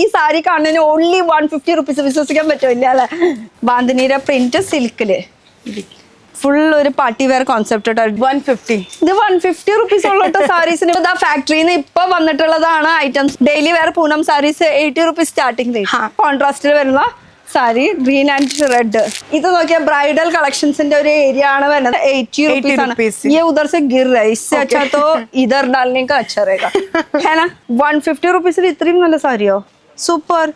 ഈ സാരി കാണുന്നതിന് only 150 rupees. വിശ്വസിക്കാൻ പറ്റില്ല അല്ലെ? ബാന്തിനിയുടെ പ്രിന്റ് സിൽക്കില് ഫുൾ ഒരു പാർട്ടി വെയർ കോൺസെപ്റ്റ്. 150. ഇത് 150 റുപ്പീസ് ഉള്ള സാരീസിന് ഫാക്ടറിന്ന് ഇപ്പൊ വന്നിട്ടുള്ളതാണ് items. Daily wear Poonam saris 80 rupees starting rate. കോൺട്രാസ്റ്റിൽ വരുന്ന സാരി ഗ്രീൻ ആൻഡ് റെഡ്. ഇത് നോക്കിയാൽ ബ്രൈഡൽ കളക്ഷൻസിന്റെ ഒരു ഏരിയ ആണ് വരുന്നത്. 80 റുपीस ആണ്. ये उधर से गिर रहा है, इससे अच्छा तो इधर डालने का अच्छा रहेगा, है ना? 150 റുपीस इतनी നല്ല സാരിയോ? സൂപ്പർ.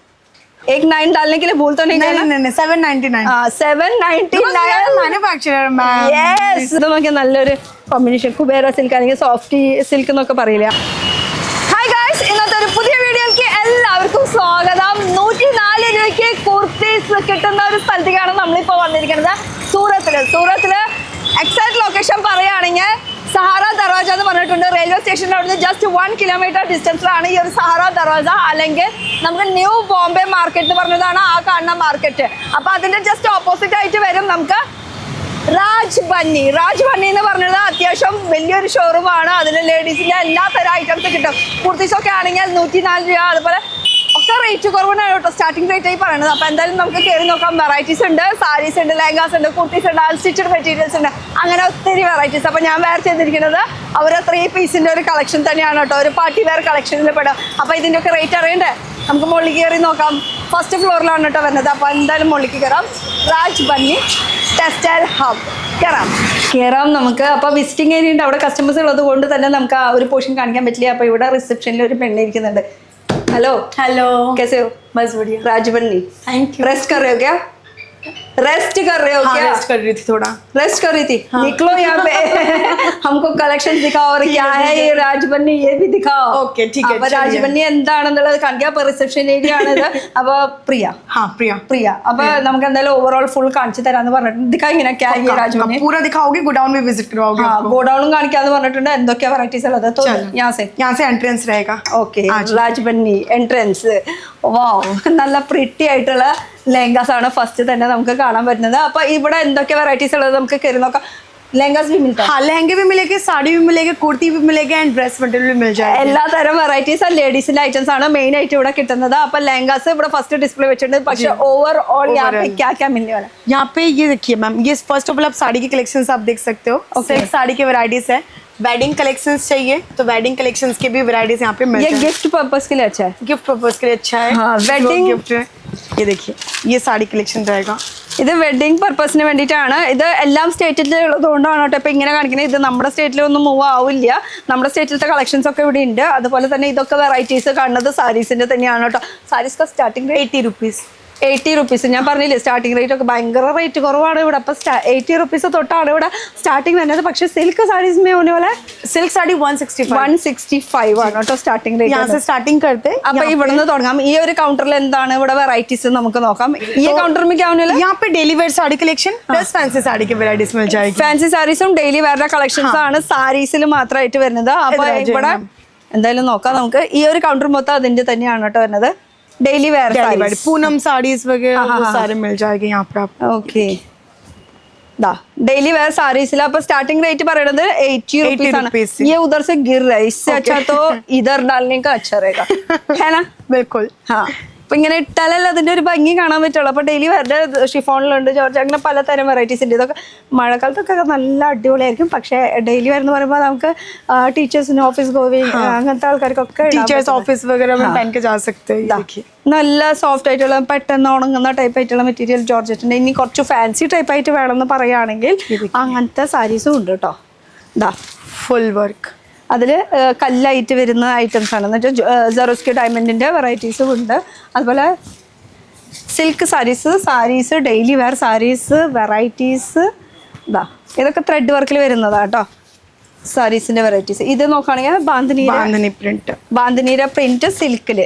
एक 9 डालने के लिए भूल तो नहीं गए ना? नहीं 799. 799 मैन्युफैक्चरर मैम. യെസ്. ഇത് നോക്കിയാൽ നല്ലൊരു കോമ്പിനേഷൻ. കുബേര സിൽക്ക് അല്ലെങ്കിൽ സോഫ്റ്റ് സിൽക്ക് എന്നൊക്കെ പറയില്ല. ഹായ് ഗൈസ്, ഇന്നത്തെ ഒരു പുതിയ വീഡിയോയിലേക്ക് എല്ലാവർക്കും സ്വാഗതം. 104 രൂപയ്ക്ക് കുർത്തീസ് കിട്ടുന്ന ഒരു സ്ഥലത്തേക്കാണ് നമ്മളിപ്പോൾ വന്നിരിക്കുന്നത്. സൂറത്തില് എക്സാക്ട് ലൊക്കേഷൻ പറയുകയാണെങ്കിൽ സഹാറ ദർവാജ എന്ന് പറഞ്ഞിട്ടുണ്ട്. റെയിൽവേ സ്റ്റേഷൻ്റെ അവിടുന്ന് ജസ്റ്റ് 1 കിലോമീറ്റർ ഡിസ്റ്റൻസിലാണ് ഈ ഒരു സഹാറ ദർവാജ. അല്ലെങ്കിൽ നമുക്ക് ന്യൂ ബോംബെ മാർക്കറ്റ് എന്ന് പറഞ്ഞതാണ് ആ കാണുന്ന മാർക്കറ്റ്. അപ്പോൾ അതിൻ്റെ ജസ്റ്റ് ഓപ്പോസിറ്റ് ആയിട്ട് വരും നമുക്ക് രാജ് ബന്നി എന്ന് പറഞ്ഞത് അത്യാവശ്യം വലിയൊരു ഷോറൂമാണ്. അതിൽ ലേഡീസിന്റെ എല്ലാ തരം ഐറ്റംസ് കിട്ടും. കുർത്തീസൊക്കെ ആണെങ്കിൽ 104 രൂപ. അതുപോലെ ഒക്കെ റേറ്റ് കുറവാണ് കേട്ടോ. സ്റ്റാർട്ടിംഗ് റേറ്റ് ആയി പറയുന്നത്. അപ്പോൾ എന്തായാലും നമുക്ക് കയറി നോക്കാം. വെറൈറ്റീസ് ഉണ്ട്, സാരീസ് ഉണ്ട്, ലെഹങ്കാസ് ഉണ്ട്, കുർത്തീസ് ഉണ്ട്, അൺസ്റ്റിച്ചഡ് മെറ്റീരിയൽസ് ഉണ്ട്, അങ്ങനെ ഒത്തിരി വെറൈറ്റീസ്. അപ്പോൾ ഞാൻ വെയർ ചെയ്തിരിക്കുന്നത് അവരെ 3 പീസിന്റെ ഒരു കളക്ഷൻ തന്നെയാണ് കേട്ടോ. ഒരു പാർട്ടി വെയർ കളക്ഷനിൽ പെടും. അപ്പോൾ ഇതിൻ്റെ ഒക്കെ റേറ്റ് അറിയണ്ടേ? നമുക്ക് മുകളിൽ കയറി നോക്കാം. ഫസ്റ്റ് ഫ്ലോറിലാണ് കേട്ടോ വരുന്നത്. അപ്പോൾ എന്തായാലും മുകളിലേക്ക് കയറാം. രാജ് ബന്നി ടെക്സ്റ്റൈൽ ഹബ് കയറാം നമുക്ക്. അപ്പോൾ വിസിറ്റിംഗ് ഏരിയ ഉണ്ട്. അവിടെ കസ്റ്റമേഴ്സ് ഉള്ളത് കൊണ്ട് തന്നെ നമുക്ക് ആ ഒരു പോർഷൻ കാണിക്കാൻ പറ്റില്ല. അപ്പോൾ ഇവിടെ റിസപ്ഷനിൽ ഒരു പെണ്ണ് ഇരിക്കുന്നുണ്ട്. हेलो हेलो, कैसे हो? बस बढ़िया. राज बन्नी, थैंक यू. रेस्ट कर रहे हो क्या? रेस्ट कर रहे हो क्या? रेस्ट कर रही थी थोड़ा. रेस्ट कर रही थी. निकलो यहाँ पे. हमको कलेक्शन दिखाओ. और क्या है ये राज बन्नी, ये भी दिखाओ. ओके ठीक है. അപ്പോൾ രാജ് ബന്നി എന്താണെന്നുള്ളത് കാണിക്കാം. അപ്പോൾ റിസപ്ഷൻ ഏരിയ ആണിത്. അപ്പോൾ പ്രിയ. അപ്പോൾ നമുക്ക് എന്തായാലും ഓവറോൾ ഫുൾ കാണിച്ചു തരാന്ന് പറഞ്ഞിട്ടുണ്ട്. ദിഖാ ഇങ്ങനെ क्या है राज बन्नी पूरा दिखाओगे, गोडाउन में विजिट करवाओगे. ഗോഡൌണും കാണിക്കാന്ന് പറഞ്ഞിട്ടുണ്ട്. എന്തൊക്കെയാ വെറൈറ്റീസ് ഉള്ളത്? यहाँ से एंट्रेंस रहेगा. Okay. Raj Banni entrance. Wow, നല്ല പ്രിറ്റി ആയിട്ടുള്ള ലെഹങ്കാസ് ആണ് ഫസ്റ്റ് തന്നെ നമുക്ക് കാണാൻ പറ്റുന്നത്. അപ്പൊ ഇവിടെ എന്തൊക്കെ വെറൈറ്റീസ് ഉള്ളത് നമുക്ക് കയറി നോക്കാം. ലെഹങ്കാസ് भी मिलता है. हाँ, लहंगे भी मिलेंगे, साड़ी भी मिलेगी, कुर्ती भी मिलेगी एंड ड्रेस मटेरियल भी मिल जाएगा. എല്ലാ തരം വെറൈറ്റീസ് ലേഡീസിന്റെ ഐറ്റംസ് ആണ് മെയിൻ ആയിട്ട് ഇവിടെ കിട്ടുന്നത്. അപ്പൊ ലെഹങ്കാസ് ഇവിടെ ഫസ്റ്റ് ഡിസ്പ്ലേ വെച്ചിട്ടുണ്ട്. പക്ഷെ ഓവറോൾ क्या मिलने वाला है? यहाँ पे ये देखिए मैम, ये फर्स्ट ऑफ ऑल आप साड़ी की कलेक्शंस आप देख सकते हो. सिल्क साड़ी के वैरायटीज है. वेडिंग कलेक्शंस चाहिए तो वेडिंग कलेक्शंस के भी वैरायटीज यहाँ पे मिलते हैं. ये गिफ्ट पर्पस के लिए अच्छा है. गिफ्ट पर्पस के लिए अच्छा है. हाँ, वेडिंग गिफ्ट है. ये देखिए, ये साड़ी कलेक्शन रहेगा. ഇത് വെഡിങ് പർപ്പസിന് വേണ്ടിയിട്ടാണ്. ഇത് എല്ലാം സ്റ്റേറ്റിൽ ഉള്ളതുകൊണ്ടാണ് കേട്ടോ ഇപ്പം ഇങ്ങനെ കാണിക്കുന്നത്. ഇത് നമ്മുടെ സ്റ്റേറ്റിലൊന്നും മൂവ് ആവില്ല. നമ്മുടെ സ്റ്റേറ്റിലത്തെ കളക്ഷൻസ് ഒക്കെ ഇവിടെ ഉണ്ട്. അതുപോലെ തന്നെ ഇതൊക്കെ വെറൈറ്റീസ് കാണുന്നത് സാരീസിന്റെ തന്നെയാണ് കേട്ടോ. Saris starting rate 80 rupees. 80 rupees. ഞാൻ പറഞ്ഞില്ലേ സ്റ്റാർട്ടിംഗ് റേറ്റ് ഒക്കെ ഭയങ്കര റേറ്റ് കുറവാണ് ഇവിടെ. അപ്പോൾ 80 റുപ്പീസ് തൊട്ടാണ് ഇവിടെ സ്റ്റാർട്ടിംഗ് വരുന്നത്. പക്ഷേ സിൽക്ക് സാരീസ് में होने वाला है. सिल्क साड़ी 165 ആണ് കേട്ടോ സ്റ്റാർട്ടിംഗ് റേറ്റ്. यहाँ से स्टार्टिंग करते हैं. അപ്പോൾ ഇവിടുന്ന് തുടങ്ങാം. ഈ ഒരു കൗണ്ടറിൽ എന്താണ് ഇവിടെ വെറൈറ്റീസ് നമുക്ക് നോക്കാം. ഈ കൗണ്ടർ में क्या होने वाला है? यहाँ पे daily wear sari collection plus fancy sari की वैरायटीज मिल जाएगी. ഫാൻസി സാരീസും ഡെയിലി വെയറിന്റെ കളക്ഷൻസ് ആണ് സാരീസിൽ മാത്രമായിട്ട് വരുന്നത്. അപ്പോൾ ഇവിടെ എന്തായാലും നോക്കാം നമുക്ക്. ഈ ഒരു കൗണ്ടർ മൊത്തം അതിന്റെ തന്നെയാണ് കേട്ടോ വരുന്നത്. डेली वेयर साड़ीज, पूनम साड़ीज वगैरह वो सारे मिल जाएंगे यहाँ पे आपको. ओके. दा डेली वेयर साड़ीज ला पर स्टार्टिंग रेट പറയുന്നത് 80 रुपीस ആണ്. ये उधर से गिर रहा है, इससे अच्छा तो इधर डालने का अच्छा रहेगा, है ना? बिल्कुल. हाँ, അപ്പോൾ ഇങ്ങനെ ഇട്ടാലല്ല അതിൻ്റെ ഒരു ഭംഗി കാണാൻ പറ്റുള്ളൂ. അപ്പോൾ ഡെയിലി വെയറിൻ്റെ ഷിഫോണിലുണ്ട്, ജോർജ്, അങ്ങനെ പലതരം വെറൈറ്റീസ് ഉണ്ട്. ഇതൊക്കെ മഴക്കാലത്തൊക്കെ നല്ല അടിപൊളിയായിരിക്കും. പക്ഷേ ഡെയിലി വെയർ എന്ന് പറയുമ്പോൾ നമുക്ക് ടീച്ചേഴ്സിന് ഓഫീസ് ഗോവിങ് അങ്ങനത്തെ ആൾക്കാർക്കൊക്കെ ടീച്ചേഴ്സ് ഓഫീസ് വഗैरह में पहन के जा सकते हैं. നല്ല സോഫ്റ്റ് ആയിട്ടുള്ള പെട്ടെന്ന് ഉണങ്ങുന്ന ടൈപ്പ് ആയിട്ടുള്ള മെറ്റീരിയൽ ജോർജറ്റിൻ്റെ. ഇനി കുറച്ച് ഫാൻസി ടൈപ്പ് ആയിട്ട് വേണമെന്ന് പറയുകയാണെങ്കിൽ അങ്ങനത്തെ സാരീസും ഉണ്ട് കേട്ടോ. ഇതാ ഫുൾ വർക്ക്. അതിൽ കല്ലായിട്ട് വരുന്ന ഐറ്റംസ് ആണ്. എന്ന് വെച്ചാൽ ജെറോസ്കി ഡയമണ്ടിൻ്റെ വെറൈറ്റീസും ഉണ്ട്. അതുപോലെ silk saris daily wear saris varieties. ഇതാ ഇതൊക്കെ ത്രെഡ് വർക്കിൽ വരുന്നതാണ് കേട്ടോ സാരീസിൻ്റെ വെറൈറ്റീസ്. ഇത് നോക്കുകയാണെങ്കിൽ ബാന്തിനിയുടെ പ്രിന്റ് സിൽക്കിൽ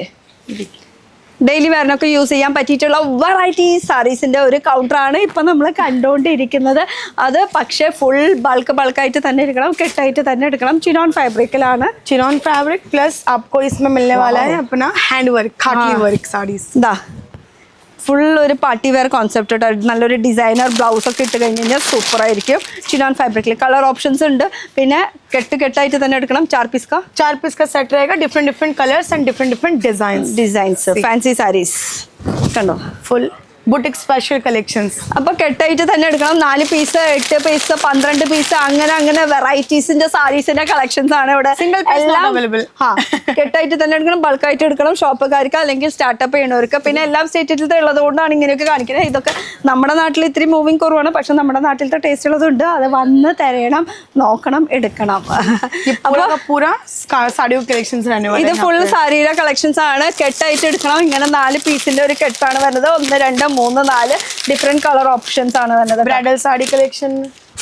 ഡെയിലി വെയറിനൊക്കെ യൂസ് ചെയ്യാൻ പറ്റിയിട്ടുള്ള വെറൈറ്റി സാരീസിൻ്റെ ഒരു കൗണ്ടറാണ് ഇപ്പം നമ്മൾ കണ്ടുകൊണ്ടിരിക്കുന്നത്. അത് പക്ഷേ ഫുൾ ബൾക്കായിട്ട് തന്നെ എടുക്കണം, കെട്ടായിട്ട് തന്നെ എടുക്കണം. ചിനോൺ ഫാബ്രിക്കിലാണ്. चिनॉन फैब्रिक प्लस आपको इसमें मिलने वाला है अपना hand work, khatli work saris. ദാ ഫുൾ ഒരു പാർട്ടി വെയർ കോൺസെപ്റ്റ് കേട്ടോ. നല്ലൊരു ഡിസൈനർ ബ്ലൗസ് ഒക്കെ ഇട്ട് കഴിഞ്ഞ് കഴിഞ്ഞാൽ സൂപ്പർ ആയിരിക്കും. ചിനോൺ ഫാബ്രിക്കിൽ കളർ ഓപ്ഷൻസ് ഉണ്ട്. പിന്നെ കെട്ടായിട്ട് തന്നെ എടുക്കണം. 4 पीस का सेट रहेगा. Different colours and different designs fancy saris കണ്ടോ. Full boutique special collections. അപ്പൊ കെട്ടായിട്ട് തന്നെ എടുക്കണം. 4 പീസ് 8 പീസ് 12 പീസ് അങ്ങനെ വെറൈറ്റീസിന്റെ സാരീസിന്റെ കളക്ഷൻസ് ആണ് ഇവിടെ. Single piece not available. കെട്ടായിട്ട് തന്നെ എടുക്കണം. ബൾക്കായിട്ട് എടുക്കണം. ഷോപ്പുകാർക്ക് അല്ലെങ്കിൽ സ്റ്റാർട്ടപ്പ് ചെയ്യണവർക്ക്. പിന്നെ എല്ലാം സ്റ്റേറ്റിലത്തെ ഉള്ളത് കൊണ്ടാണ് ഇങ്ങനെയൊക്കെ കാണിക്കുന്നത്. ഇതൊക്കെ നമ്മുടെ നാട്ടിൽ ഇത്തിരി മൂവിങ് കുറവാണ്. പക്ഷെ നമ്മുടെ നാട്ടിലത്തെ ടേസ്റ്റ് ഉള്ളതുണ്ട്. അത് വന്ന് തിരയണം, നോക്കണം, എടുക്കണം. पूरा साड़ियों कलेक्शंस रहने वाले ഇത് ഫുൾ സാരിയുടെ കളക്ഷൻസ് ആണ്. കെട്ടായിട്ട് എടുക്കണം. ഇങ്ങനെ 4 പീസിന്റെ ഒരു കെട്ടാണ് വരുന്നത്. 1 2 3 4 ഡിഫറെന്റ് കളർ ഓപ്ഷൻസ് ആണ് വരുന്നത്. ब्राइडल साड़ी कलेक्शन,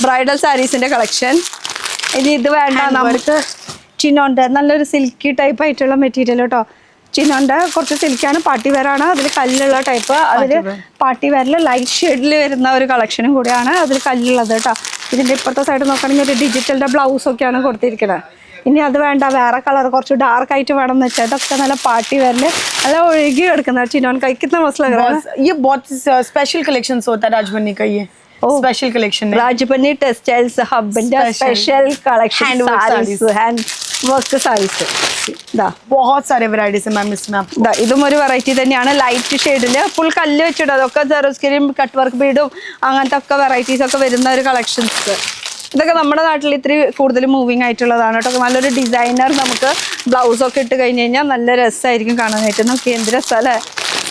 ബ്രൈഡൽ സാരീസിന്റെ കളക്ഷൻ. ഇനി ഇത് വേണ്ട, നമുക്ക് ചിനോന്റെ നല്ലൊരു സിൽക്കി ടൈപ്പ് ആയിട്ടുള്ള മെറ്റീരിയൽ കേട്ടോ. ചിനോന്റെ കുറച്ച് സിൽക്കാണ്, പാർട്ടി വെയർ ആണ്. അതിൽ കല്ലുള്ള ടൈപ്പ്. അതിൽ പാർട്ടി വെയറിൽ ലൈറ്റ് ഷെയ്ഡിൽ വരുന്ന ഒരു കളക്ഷനും കൂടിയാണ് അതിൽ കല്ലുള്ളത് കേട്ടോ. ഇതിന്റെ ഇപ്പുറത്തെ സൈഡ് നോക്കുകയാണെങ്കിൽ ഒരു ഡിജിറ്റലിന്റെ ബ്ലൗസ് ഒക്കെയാണ് കൊടുത്തിരിക്കുന്നത്. ഇനി അത് വേണ്ട, വേറെ കളർ കുറച്ച് ഡാർക്ക് ആയിട്ട് വേണം എന്ന് വെച്ചാൽ ഇതൊക്കെ നല്ല പാർട്ടി വെയറിൽ നല്ല ഒഴുകി കിടക്കുന്ന ചിനോൻ കൈ कितना मस्त लग रहा है. ये बहुत स्पेशल कलेक्शंस होता है राजबन्नी का. ये स्पेशल कलेक्शन है. രാജബന്നി ടെക്സ്റ്റൈൽസ് ഹബിന്റെ special collection saris, hand work saris. ഇതാ बहुत सारे वैरायटीज है मैम इसमें आपको. ഇതാ ഇതും ഒരു വെറൈറ്റി തന്നെയാണ്. ലൈറ്റ് ഷെയ്ഡില് ഫുൾ കല്ല് വെച്ചിട്ട് അതൊക്കെ ജെറോസ്കിരിയും കട്ട് വർക്ക് ബീഡും അങ്ങനത്തെ ഒക്കെ വെറൈറ്റീസ് ഒക്കെ വരുന്ന ഒരു കളക്ഷൻസ്. ഇതൊക്കെ നമ്മുടെ നാട്ടിൽ ഇത്തിരി കൂടുതൽ മൂവിങ് ആയിട്ടുള്ളതാണ് കേട്ടോ. നല്ലൊരു ഡിസൈനർ നമുക്ക് ബ്ലൗസ് ഒക്കെ ഇട്ട് കഴിഞ്ഞ് കഴിഞ്ഞാൽ നല്ല രസമായിരിക്കും കാണാനായിട്ട്. നമുക്ക് എന്ത് രസമല്ലേ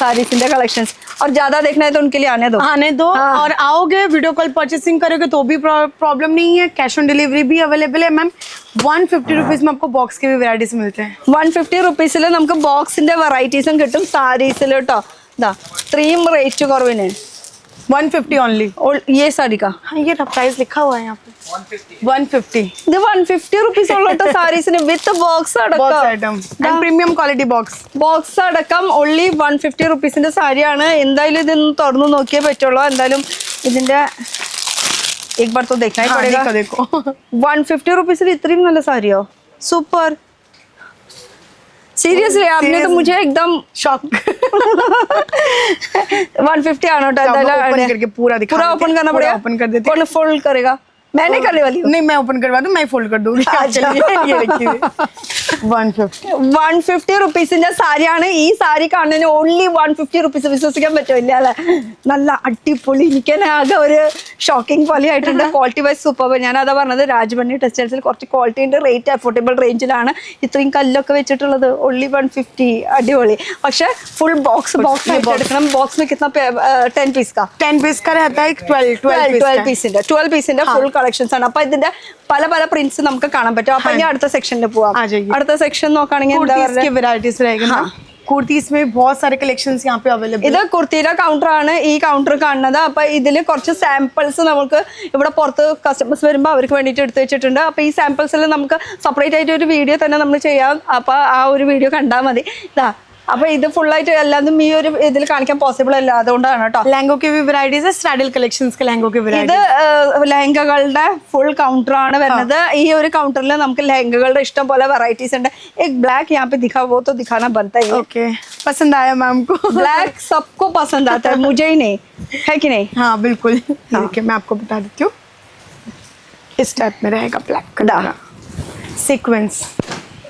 സാരീസിന്റെ കളക്ഷൻസ്. और ज्यादा देखना है तो उनके लिए आने दो. और आओगे वीडियो कॉल परचेसिंग करोगे तो भी प्रॉब्लम नहीं है. कैश ऑन डिलीवरी भी अवेलेबल है मैम. 150 रुपीज में आपको बॉक्स के भी वेराइटीज मिलते हैं. 150 റുപ്പീസിൽ നമുക്ക് ബോക്സിന്റെ വെറൈറ്റീസും കിട്ടും സാരീസിൽ കേട്ടോ. ഇതാ ഇത്രയും റേറ്റ് കുറവിന് 150 ओनली. ये साड़ी का हाँ ये प्राइस लिखा हुआ है यहाँ पे 150. ഇത് 150 റുപ്പീസ് ഉള്ള കേട്ടോ സാരീസിന് വിത്ത് ബോക്സ് बॉक्स അടക്കം. Item and premium quality box. Box അടക്കം ഓൺലി 150 റുപ്പീസിന്റെ സാരിയാണ്. എന്തായാലും ഇതൊന്ന് തുറന്നു നോക്കിയേ പറ്റുള്ളൂ. എന്തായാലും ഇതിന്റെ एक बार तो देखना ही पड़ेगा. देखो 150 റുപ്പീസിൽ ഇത്രയും നല്ല സാരിയോ? സൂപ്പർ. सीरियसली आपने तो मुझे एकदम शॉक. 150 आना होता ओपन करके पूरा दिखा. पूरा ओपन करना पड़ेगा. ओपन कर देते. कौन फोल्ड करेगा? मैं नहीं करने वाली हूँ. नहीं मैं ओपन करवा दूँ, मैं फोल्ड कर दूँगी. ये देखिए 150. 150 റുപ്പീസിന്റെ സാരിയാണ്. ഈ സാരി കാണുന്നതിന് ഓൺലി 150 റുപ്പീസ്. വിശ്വസിക്കാൻ പറ്റില്ല അല്ലെ? നല്ല അടിപൊളി. എനിക്ക് തന്നെ ആകെ ഒരു ഷോക്കിംഗ് പോലെ ആയിട്ടുണ്ട്. Quality wise super. ഞാൻ അതാ പറഞ്ഞത്, രാജബന്നി ടെക്സ്റ്റൈൽസിൽ കുറച്ച് ക്വാളിറ്റി ഉണ്ട്. റേറ്റ് അഫോർഡബിൾ റേഞ്ചിലാണ് ഇത്രയും കല്ലൊക്കെ വെച്ചിട്ടുള്ളത്. ഓൺലി 150. അടിപൊളി. പക്ഷെ ഫുൾ ബോക്സ് ആയിട്ട് എടുക്കണം. ബോക്സ് में कितना 10 पीस का 10 पीस का रहता है. 12 പീസിന്റെ ഫുൾ കളക്ഷൻസ് ആണ്. അപ്പൊ ഇതിന്റെ പല പല പ്രിന്റ്സ് നമുക്ക് കാണാൻ പറ്റും. അപ്പൊ ഇനി അടുത്ത സെക്ഷനിൽ പോവാം. അടുത്ത സെക്ഷൻ നോക്കുകയാണെങ്കിൽ എന്താ की वैरायटीज रहेगी ना. कुर्तीस में बहुत सारे कलेक्शंस यहाँ पे अवेलेबल. ഇത് കുർത്തിയുടെ കൗണ്ടർ ആണ് ഈ കൗണ്ടർ കാണുന്നത്. അപ്പൊ ഇതിൽ കുറച്ച് സാമ്പിൾസ് നമുക്ക് ഇവിടെ പുറത്ത് കസ്റ്റമേഴ്സ് വരുമ്പോൾ അവർക്ക് വേണ്ടിയിട്ട് എടുത്തു വെച്ചിട്ടുണ്ട്. അപ്പൊ ഈ സാമ്പിൾസിൽ നമുക്ക് സെപ്പറേറ്റ് ആയിട്ട് ഒരു വീഡിയോ തന്നെ നമ്മൾ ചെയ്യാം. അപ്പൊ ആ ഒരു വീഡിയോ കണ്ടാൽ മതി. ഇതാ അപ്പൊ ഇത് ഫുൾ ആയിട്ട് എല്ലാതും ഈ ഒരു ഇതിൽ കാണിക്കാൻ പോസിബിൾ അല്ല. അതുകൊണ്ടാണ് കേട്ടോ. लहंगों के भी वैरायटीज है. स्ट्रैडल कलेक्शंस के लहंगों के ഇത് वैरायटी. ലഹങ്കകളുടെ ഫുൾ കൗണ്ടർ ആണ് വരുന്നത്. ഈ ഒരു കൗണ്ടറിൽ നമുക്ക് ലഹങ്കകളുടെ ഇഷ്ടം പോലെ വെറൈറ്റീസ് ഉണ്ട്. एक ब्लैक यहाँ पे दिखा वो तो दिखाना बनता ही है. ओके पसंद आया मैम को. ब्लैक सबको पसंद आता है, मुझे ही नहीं, है कि नहीं? हाँ बिल्कुल. देखिए मैं आपको बता देती हूँ. इस टाइप में रहेगा ब्लैक कलर सीक्वेंस.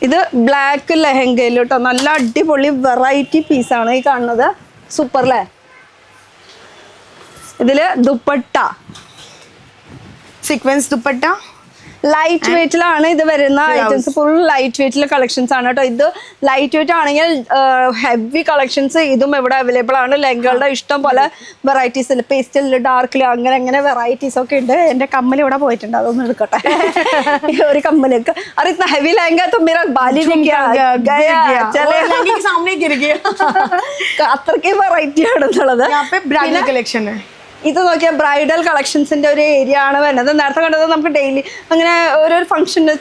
ഇത് ബ്ലാക്ക് ലെഹങ്കയിൽ കേട്ടോ. നല്ല അടിപൊളി വെറൈറ്റി പീസാണ് ഈ കാണുന്നത്. സൂപ്പർ അല്ലേ? ഇതില് ദുപ്പട്ട सीक्वेंस दुपट्टा ലൈറ്റ് വെയിറ്റിലാണ് ഇത് വരുന്ന ഐറ്റംസ്. ഫുൾ ലൈറ്റ് വെയിറ്റിലെ കളക്ഷൻസ് ആണ് കേട്ടോ. ഇത് ലൈറ്റ് വെയിറ്റ് ആണെങ്കിൽ ഹെവി കളക്ഷൻസ് ഇതും ഇവിടെ അവൈലബിൾ ആണ്. ലെഹങ്കകളുടെ ഇഷ്ടം പോലെ വെറൈറ്റീസ് പേസ്റ്റലില് ഡാർക്കില് അങ്ങനെ വെറൈറ്റീസ് ഒക്കെ ഉണ്ട്. എന്റെ കമ്മൽ ഇവിടെ പോയിട്ടുണ്ട്, അതൊന്നും എടുക്കട്ടെ. ഒരു കമ്മലേക്ക് അറി ഇतना हेवी लहंगा तो मेरा बाली में क्या गया चले लहंगे के सामने गिर गया. അത്രയ്ക്ക് വെറൈറ്റി ആണെന്നുള്ളത്. यहाँ पे ब्राइडल कलेक्शन है. ഇത് നോക്കിയാൽ ബ്രൈഡൽ കളക്ഷൻസിന്റെ ഒരു ഏരിയ ആണ് വരുന്നത്. നേരത്തെ കണ്ടത് നമുക്ക് ഡെയിലി അങ്ങനെ ഓരോ ഫംഗ്ഷന്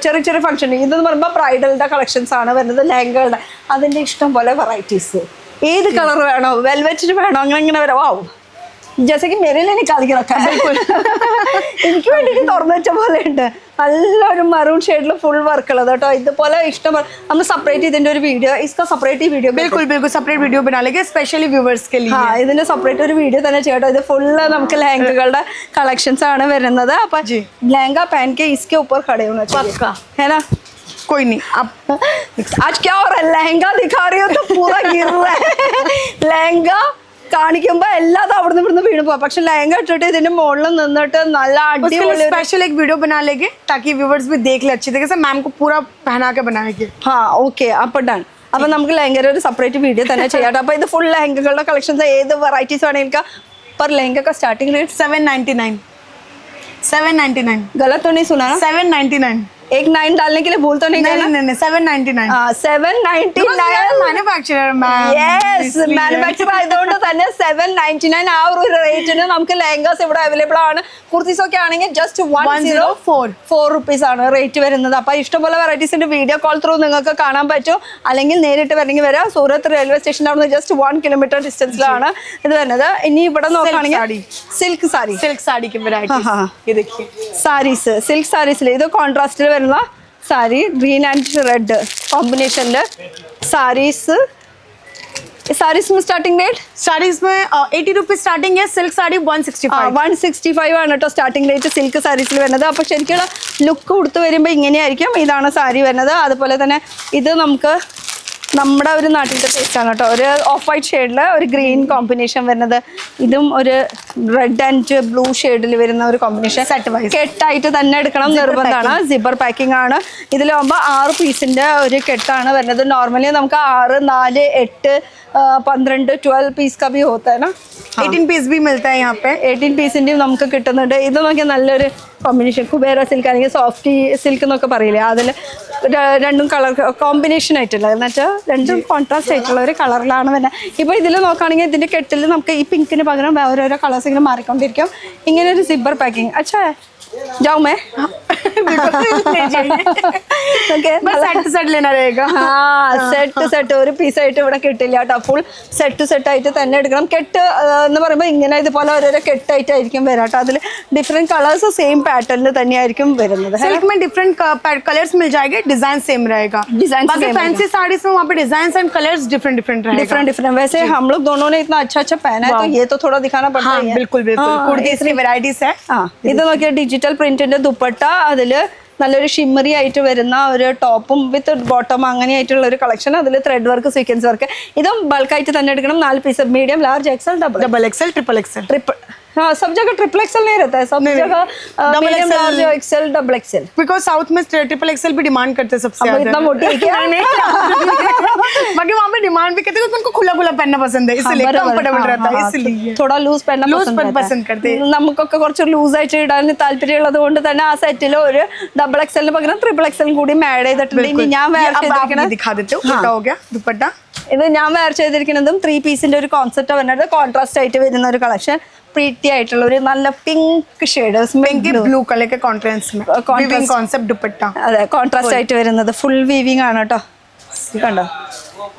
ചെറിയ ഫംഗ്ഷൻ. ഇതെന്ന് പറയുമ്പോൾ ബ്രൈഡലിന്റെ കളക്ഷൻസ് ആണ് വരുന്നത്. ലെഹങ്കകളുടെ അതിന്റെ ഇഷ്ടം പോലെ വെറൈറ്റീസ്. ഏത് കളർ വേണോ, വെൽവെറ്റിന് വേണോ, അങ്ങനെ വരാം. വാവ് जैसे कि मेरे लिए निकाल के रखा है बिल्कुल എനിക്ക് വേണ്ടിയിട്ട് തുറന്നു വെച്ച പോലെ ഉണ്ട് നല്ലൊരു മറൂൺ ഷെയ്ഡിൽ ഫുൾ വർക്ക് ഉള്ളത് കേട്ടോ ഇതുപോലെ ഇഷ്ടം നമ്മൾ സെപ്പറേറ്റ് ഇതിന്റെ ഒരു വീഡിയോ इसका സെപ്പറേറ്റ് വീഡിയോ बिल्कुल बिल्कुल सेपरेट वीडियो बना लेंगे स्पेशली व्यूवर्स के लिए हाँ ഇതിന്റെ സെപ്പറേറ്റ് ഒരു വീഡിയോ തന്നെ ചെയ്യട്ടോ ഇത് ഫുള്ള് നമുക്ക് ലഹങ്കകളുടെ കളക്ഷൻസ് ആണ് വരുന്നത് അപ്പൊ ലഹങ്ക पहन के इसके ऊपर खड़े होना चाहिए पक्का है ना कोई नहीं अब आज क्या हो रहा है लहंगा दिखा रही हो तो पूरा गिर रहा है लहंगा കാണിക്കുമ്പോ എല്ലാതും അവിടുന്ന് ഇവിടുന്ന് വീണ് പോവാ പക്ഷെ ലഹങ്ക ഇട്ടിട്ട് ഇതിന്റെ മുകളിൽ നിന്നിട്ട് നല്ല അടിപൊളി स्पेशल एक वीडियो बना लेंगे ताकि व्यूवर्स भी देख ले अच्छी तरीके से मैम को पूरा पहना के बनाएंगे हाँ ओके അപ്പൊ ഡൺ അപ്പൊ നമുക്ക് ലഹങ്കയുടെ ഒരു സെപ്പറേറ്റ് വീഡിയോ തന്നെ ചെയ്യാം അപ്പൊ ഇത് ഫുൾ ലഹങ്കകളുടെ കളക്ഷൻസ് ഏത് വെറൈറ്റീസ് വേണമെങ്കിൽ पर लहंगे का स्टार्टिंग रेट 799 गलत तो नहीं सुना ना 799 एक 9 डालने के लिए भूल तो नहीं गए ना नहीं 799 799 मैन्युफैक्चरर मैम യെസ് മാനുഫാക്ചർ ആയതുകൊണ്ട് തന്നെ 799 ആ ഒരു റേറ്റിന് നമുക്ക് ലെഹങ്കാസ് ഇവിടെ അവൈലബിൾ ആണ് കുർത്തീസ് ഒക്കെ ആണെങ്കിൽ ജസ്റ്റ് 104 റുപ്പീസ് ആണ് റേറ്റ് വരുന്നത് അപ്പൊ ഇഷ്ടംപോലെ വെറൈറ്റീസിന്റെ വീഡിയോ കോൾ ത്രൂ നിങ്ങൾക്ക് കാണാൻ പറ്റും അല്ലെങ്കിൽ നേരിട്ട് വരണമെങ്കിൽ വരാം സൂറത്ത് റെയിൽവേ സ്റ്റേഷൻ്റെ അവിടെ ജസ്റ്റ് 1 കിലോമീറ്റർ ഡിസ്റ്റൻസിലാണ് ഇത് വരുന്നത് ഇനി ഇവിടെ നോക്കുകയാണെങ്കിൽ സിൽക്ക് സാരി साड़ी की वैरायटी ये देखिए സാരീസ് സിൽക്ക് സാരീസിൽ ഇത് കോൺട്രാസ്റ്റിൽ വരുന്ന സാരി ഗ്രീൻ ആൻഡ് റെഡ് കോമ്പിനേഷനിൽ സാരീസ് सारीज में स्टार्टिंग रेट साड़ीज में 80 रुपीज स्टार्टिंग है सिल्क साड़ी 165 ആണ് കേട്ടോ സ്റ്റാർട്ടിംഗ് റേറ്റ് സിൽക്ക് സാരീസിൽ വരുന്നത് അപ്പോൾ ശരിക്കുള്ള ലുക്ക് കൊടുത്ത് വരുമ്പോൾ ഇങ്ങനെയായിരിക്കും ഇതാണ് സാരി വരുന്നത് അതുപോലെ തന്നെ ഇത് നമുക്ക് നമ്മുടെ ഒരു നാട്ടിലത്തെ ടേസ്റ്റ് ആണ് കേട്ടോ ഒരു ഓഫ് വൈറ്റ് ഷെയ്ഡിൽ ഒരു ഗ്രീൻ കോമ്പിനേഷൻ വരുന്നത് ഇതും ഒരു റെഡ് ആൻഡ് ബ്ലൂ ഷെയ്ഡിൽ വരുന്ന ഒരു കോമ്പിനേഷൻ കെട്ടായിട്ട് തന്നെ എടുക്കണം നിർബന്ധമാണ് സിബർ പാക്കിംഗ് ആണ് ഇതിലാകുമ്പോൾ 6 പീസിൻ്റെ ഒരു കെട്ടാണ് വരുന്നത് നോർമലി നമുക്ക് 6 4 8 12 12 पीस का भी होता है ना 18 पीस भी मिलता है यहाँ पे 18 പീസിൻ്റെയും നമുക്ക് കിട്ടുന്നുണ്ട് ഇത് നോക്കിയാൽ നല്ലൊരു കോമ്പിനേഷൻ കുബേര സിൽക്ക് അല്ലെങ്കിൽ സോഫ്റ്റി സിൽക്ക് എന്നൊക്കെ പറയില്ലേ അതിൽ രണ്ടും കളർ കോമ്പിനേഷൻ ആയിട്ടുള്ള എന്ന് വെച്ചാൽ രണ്ടും കോൺട്രാസ്റ്റ് ആയിട്ടുള്ള ഒരു കളറിലാണ് വരുന്നത് ഇപ്പോൾ ഇതിൽ നോക്കുകയാണെങ്കിൽ ഇതിൻ്റെ കെട്ടിൽ നമുക്ക് ഈ പിങ്കിന് പകരം ഓരോരോ കളേഴ്സ് ഇങ്ങനെ മാറിക്കൊണ്ടിരിക്കും ഇങ്ങനെ ഒരു സിബർ പാക്കിംഗ് അച്ഛാ जाऊं मैं सेट लेना रहेगा സെറ്റ് ഒരു പീസ് ആയിട്ട് ഇവിടെ കിട്ടില്ല കേട്ടോ ഫുൾ സെറ്റ് ആയിട്ട് തന്നെ എടുക്കണം കെട്ട് എന്ന് പറയുമ്പോൾ ഇങ്ങനെ ഇതുപോലെ ഓരോരോ കെട്ടായിട്ടായിരിക്കും വരാം കേട്ടോ അതിൽ ഡിഫറെന്റ് കളേഴ്സ് സെയിം പാറ്റേണിൽ തന്നെയായിരിക്കും വരുന്നത് सिल्क में डिफरेंट कलर्स मिल जाएंगे डिजाइन सेम रहेगा बाकी फैंसी साड़ीज में वहाँ पे डिजाइन एंड कलर्स डिफरेंट रहेगा डिफरेंट वैसे हम लोग दोनों ने इतना अच्छा पहना है तो ये तो थोड़ा दिखाना पड़ता है बिल्कुल कुर्तीस की वेराइटीज है ഇത് നോക്കിയാൽ ഡിജിറ്റൽ പ്രിന്റിന്റെ ദുപ്പട്ട അതില് നല്ലൊരു ഷിമ്മറി ആയിട്ട് വരുന്ന ഒരു ടോപ്പും വിത്ത് ബോട്ടം അങ്ങനെയായിട്ടുള്ള ഒരു കളക്ഷൻ അതിൽ ത്രെഡ് വർക്ക് സീക്വൻസ് വർക്ക് ഇതും ബൾക്കായിട്ട് തന്നെ എടുക്കണം 4 piece medium large XL double XL triple हाँ सब जगह ट्रिपल एक्सेल नहीं रहता है सब जगह medium large XL double Excel because south में ट्रिपल एक्सेल भी डिमांड करते हैं सबसे ज्यादा इतना मोटी है क्या बाकी वहाँ पे डिमांड भी करते हैं उनको खुला पहनना पसंद है इसलिए कंफर्टेबल रहता है इसलिए थोड़ा लूज पहनना पसंद करते हैं നമുക്കൊക്കെ കുറച്ച് ലൂസ് ആയിട്ട് ഇടാൻ താല്പര്യമുള്ളത് കൊണ്ട് തന്നെ ആ സെറ്റിൽ ഒരു ഡബിൾ എക്സലിന് പകരം ട്രിപ്പിൾ എക്സൽ കൂടി ആഡ് ചെയ്തിട്ടുണ്ട് ഇനി ഞാൻ വെയർ ചെയ്തിരിക്കുന്നത് दिखा देते हो हो गया दुपट्टा ഇത് ഞാൻ വെയർ ചെയ്തിരിക്കുന്നതും 3 പീസിന്റെ ഒരു കോൺസെപ്റ്റ് വരുന്നത് കോൺട്രാസ്റ്റ് ആയിട്ട് വരുന്ന ഒരു കളക്ഷൻ പ്രീറ്റി ആയിട്ടുള്ള ഒരു നല്ല പിങ്ക് ഷെയ്ഡ് ब्लू कलर के कॉन्ट्रास्ट में वीविंग कॉन्सेप्ट दुपट्टा അതെ കോൺട്രാസ്റ്റ് ആയിട്ട് വരുന്നത് ഫുൾ വീവിംഗ് ആണ് കേട്ടോ കണ്ടോ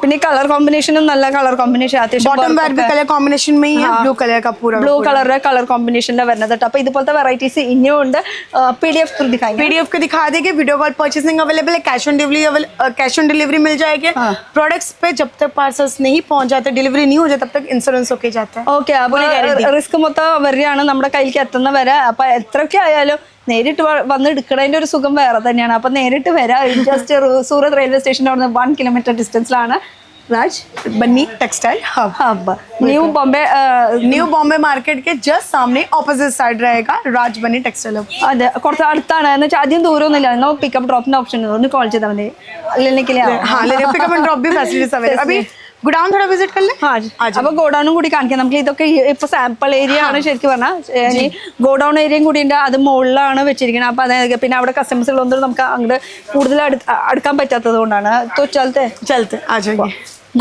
പിന്നെ കളർ കോമ്പിനേഷനും നല്ല കളർ കോമ്പിനേഷൻ बॉटम वेयर भी कलर कॉम्बिनेशन में ही है ब्लू कलर का पूरा ब्लू കളറിന്റെ കളർ കോമ്പിനേഷനിലെ വരുന്നത് കേട്ടോ അപ്പോൾ ഇതുപോലത്തെ വെറൈറ്റീസ് ഇനിയും ഉണ്ട് PDF PDF को दिखा देंगे वीडियो कॉल परचेसिंग अवेलेबल है कैश ऑन डिलीवरी मिल जाएगी प्रोडक्ट्स पे जब तक पार्सल्स नहीं पहुंच जाते डिलीवरी नहीं हो जाए तब तक इंश्योरेंस होके जाता है ഓക്കെ അപ്പോൾ റിസ്ക് മൊത്തം വരികയാണ് നമ്മുടെ കയ്യിലേക്ക് എത്തുന്ന വരെ അപ്പോൾ എത്രയൊക്കെ ആയാലും നേരിട്ട് വന്ന് എടുക്കണതിന്റെ ഒരു സുഖം വേറെ തന്നെയാണ് അപ്പൊ നേരിട്ട് വരാം ജസ്റ്റ് സൂറത്ത് റെയിൽവേ സ്റ്റേഷൻ്റെ അവിടെ 1 കിലോമീറ്റർ ഡിസ്റ്റൻസിലാണ് Raj Banni textile hub new Bombay market के जस्ट सामने ऑपोजिट साइड रहेगा राज बन्नी टेक्सटाइल हब അതെ കുറച്ച് അടുത്താണ് എന്ന് വെച്ചാൽ അധികം ദൂരമൊന്നുമില്ല എന്നാൽ പിക്കപ്പ് ഡ്രോപ്പിന്റെ ഓപ്ഷൻ ഒന്ന് കോൾ ചെയ്താൽ മതി അല്ലെങ്കിൽ हाँ पिकअप एंड ड्रॉप भी फैसिलिटीज अवेलेबल अभी ഗോഡൗൺ थोड़ा विजिट कर ले അപ്പൊ ഗോഡൌണും കൂടി കാണിക്കാം നമുക്ക് ഇതൊക്കെ ഇപ്പൊ സാമ്പിൾ ഏരിയ ആണ് ശരിക്കും പറഞ്ഞാൽ ഗോഡൌൺ ഏരിയയും കൂടി ഉണ്ട് അത് മുകളിലാണ് വെച്ചിരിക്കുന്നത് അപ്പൊ അതായത് പിന്നെ അവിടെ കസ്റ്റമേഴ്സ് ഉള്ളതുകൊണ്ട് നമുക്ക് അങ്ങോട്ട് കൂടുതൽ അടുക്കാൻ പറ്റാത്തത് കൊണ്ടാണ് ചലത്തെ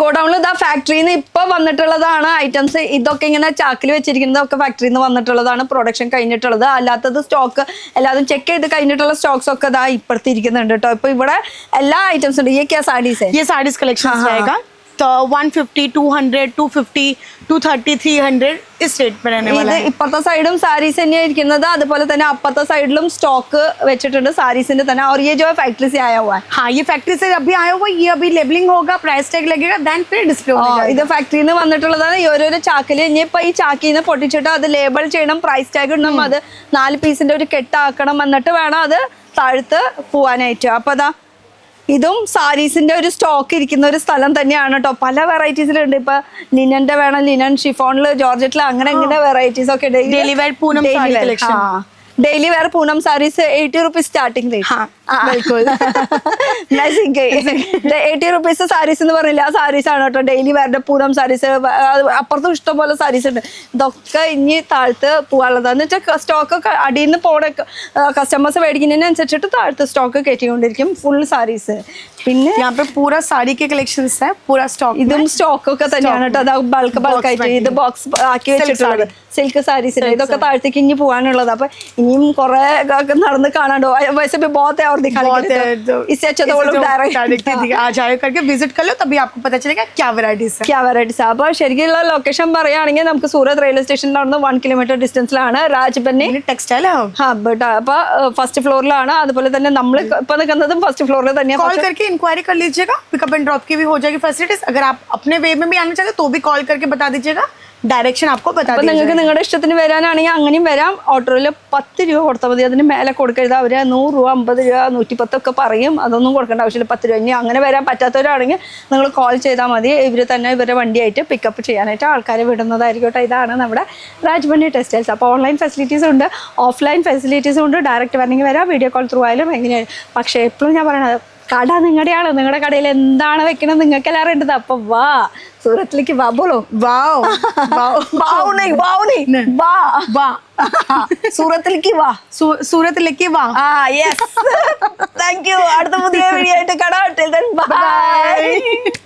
ഗോഡൌണിൽ ഇതാ ഫാക്ടറിയിൽ നിന്ന് ഇപ്പൊ വന്നിട്ടുള്ളതാണ് ഐറ്റംസ് ഇതൊക്കെ ഇങ്ങനെ ചാക്കിൽ വെച്ചിരിക്കുന്നതൊക്കെ ഫാക്ടറിയിൽ നിന്ന് വന്നിട്ടുള്ളതാണ് പ്രൊഡക്ഷൻ കഴിഞ്ഞിട്ടുള്ളത് അല്ലാത്തത് സ്റ്റോക്ക് എല്ലാതും ചെക്ക് ചെയ്ത് കഴിഞ്ഞിട്ടുള്ള സ്റ്റോക്സ് ഒക്കെ ഇതാ ഇപ്പുറത്ത് ഇരിക്കുന്നുണ്ട് കേട്ടോ ഇപ്പൊ ഇവിടെ എല്ലാ ഐറ്റംസും ഉണ്ട് ഈ സാരീസ് साड़ीज कलेक्शन रहेगा तो 150, 200, 250, 230, 300 इस रेट पे रहने वाला ഇത് है. ഇപ്പുറത്തെ സൈഡും സാരീസ് തന്നെയാണ് ഇരിക്കുന്നത്, അതുപോലെ തന്നെ അപ്പുറത്തെ സൈഡിലും സ്റ്റോക്ക് വെച്ചിട്ടുണ്ട് സാരീസിന്റെ തന്നെ. और ये जो है फैक्ट्री से आया हुआ है. हाँ, ये फैक्ट्री से अभी आया हुआ, ये अभी लेबलिंग होगा, प्राइस टैग लगेगा, देन फिर डिस्प्ले हो जाएगा. ഇത് ഫാക്ടറിയിൽ നിന്ന് വന്നിട്ടുള്ളതാണ്. ഈ ഓരോരോ ചാക്കിൽ ഇനിയിപ്പോ ഈ ചാക്കിൽ നിന്ന് പൊട്ടിച്ചിട്ട് അത് ലേബിൾ ചെയ്യണം, പ്രൈസ് ടാഗ് ഇടണം, അത് 4 പീസിന്റെ ഒരു കെട്ടാക്കണം, എന്നിട്ട് വേണം അത് താഴ്ത്ത് പോവാനായിട്ട്. അപ്പൊ അതാ ഇതും സാരീസിന്റെ ഒരു സ്റ്റോക്ക് ഇരിക്കുന്ന ഒരു സ്ഥലം തന്നെയാണ് കേട്ടോ. പല വെറൈറ്റീസിലുണ്ട്. ഇപ്പൊ ലിനന്റെ വേണം, ലിനൻ ഷിഫോണില്, ജോർജറ്റില്, അങ്ങനെ ഇങ്ങനെ വെറൈറ്റീസ് ഒക്കെ ഉണ്ട്. Daily wear Poonam sari collection. Daily wear Poonam saris 80 rupees starting rate. बिल्कुल. 80 റുപ്പീസ് സാരീസ് എന്ന് പറഞ്ഞില്ല, ആ സാരീസ് ആണ് കേട്ടോ ഡെയിലി വെയറിന്റെ പൂനം സാരീസ്. അപ്പുറത്തും ഇഷ്ടംപോലെ സാരീസ് ഉണ്ട്. ഇതൊക്കെ ഇനി താഴ്ത്ത് പോകാനുള്ളതാന്ന് വെച്ചാൽ സ്റ്റോക്ക് അടിയിൽ നിന്ന് പോണ കസ്റ്റമേഴ്സ് മേടിക്കുന്നതിനനുസരിച്ചിട്ട് താഴ്ത്ത് സ്റ്റോക്ക് കയറ്റിക്കൊണ്ടിരിക്കും ഫുൾ സാരീസ്. പിന്നെ यहाँ पे पूरा साड़ी के कलेक्शन है, पूरा स्टॉक. ഇതും സ്റ്റോക്ക് ഒക്കെ തന്നെയാണ് കേട്ടോ. അത് ബൾക്കായിട്ട് ഇത് ബോക്സ് ആക്കി വെച്ചിട്ടുള്ളത് സിൽക്ക് സാരീസിന്റെ. ഇതൊക്കെ താഴത്തേക്ക് ഇനി പോകാനുള്ളത്. അപ്പൊ ഇനിയും കുറെ നടന്ന് കാണാണ്ടോ. वैसे भी बहुत है और दिखाने के लिए, तो इससे अच्छा तो वो लोग डायरेक्ट आ जाओ करके विजिट कर लो, तभी आपको पता चलेगा क्या वैरायटीज है. क्या വെറൈറ്റീസ്. അപ്പോൾ ശരിക്കുള്ള ലൊക്കേഷൻ പറയുകയാണെങ്കിൽ നമുക്ക് സൂറത്ത് റെയിൽവേ സ്റ്റേഷനിൽ നടന്ന് 1 കിലോമീറ്റർ ഡിസ്റ്റൻസിലാണ് രാജ്ബന്നി टेक्सटाइल है. ഹബ്. അപ്പൊ ഫസ്റ്റ് ഫ്ലോറിലാണ്. അതുപോലെ തന്നെ നമ്മൾ ഇപ്പൊ നിൽക്കുന്നതും ഫസ്റ്റ് ഫ്ലോറിൽ തന്നെയാണ്. कॉल करके इंक्वायरी कर लीजिएगा, पिकअप एंड ड्रॉप की भी हो जाएगी फैसिलिटीज. अगर आप अपने वे में भी आना चाहते तो भी कॉल करके बता दीजिएगा, डायरेक्शन आपको बता അപ്പൊ दीजिएगा. നിങ്ങൾക്ക് നിങ്ങളുടെ ഇഷ്ടത്തിന് വരാനാണെങ്കിൽ അങ്ങനെയും വരാം. ഓട്ടോയിൽ 10 രൂപ കൊടുത്താൽ മതി. അതിന് മേലെ കൊടുക്കരുത്. അവര് 100 രൂപ, 50 രൂപ, 110 ഒക്കെ പറയും. അതൊന്നും കൊടുക്കേണ്ട ആവശ്യമില്ല. 10 രൂപ. ഇനി അങ്ങനെ വരാൻ പറ്റാത്തവരാണെങ്കിൽ നിങ്ങൾ കോൾ ചെയ്താൽ മതി. ഇവർ തന്നെ ഇവരുടെ വണ്ടിയായിട്ട് പിക്കപ്പ് ചെയ്യാനായിട്ട് ആൾക്കാരെ വിടുന്നതായിരിക്കും കേട്ടോ. ഇതാണ് നമ്മുടെ രാജ്ബന്നി ടെക്സ്റ്റൈൽസ്. അപ്പോൾ ഓൺലൈൻ ഫെസിലിറ്റീസും ഉണ്ട്, ഓഫ്ലൈൻ ഫെസിലിറ്റീസും ഉണ്ട്. ഡയറക്റ്റ് വരണമെങ്കിൽ വരാം, വീഡിയോ കോൾ ത്രൂ ആയാലും എങ്ങനെയാണ്. പക്ഷേ എപ്പോഴും ഞാൻ പറയണത് കട നിങ്ങളുടെയാണ്. നിങ്ങളുടെ കടയിൽ എന്താണ് വെക്കണത് നിങ്ങൾക്ക് എല്ലാം അറിയേണ്ടത്. അപ്പൊ വാ സൂറത്തിലേക്ക് വാ. ബോളോ वाओ वाओ വാവ് नहीं വാ वाह. സൂറത്തിലേക്ക് വാ. सूरत लेके वाह. യെസ്. Thank you. അടുത്ത പുതിയ വീഡിയോ ആയിട്ട് കാണാം. ബൈ.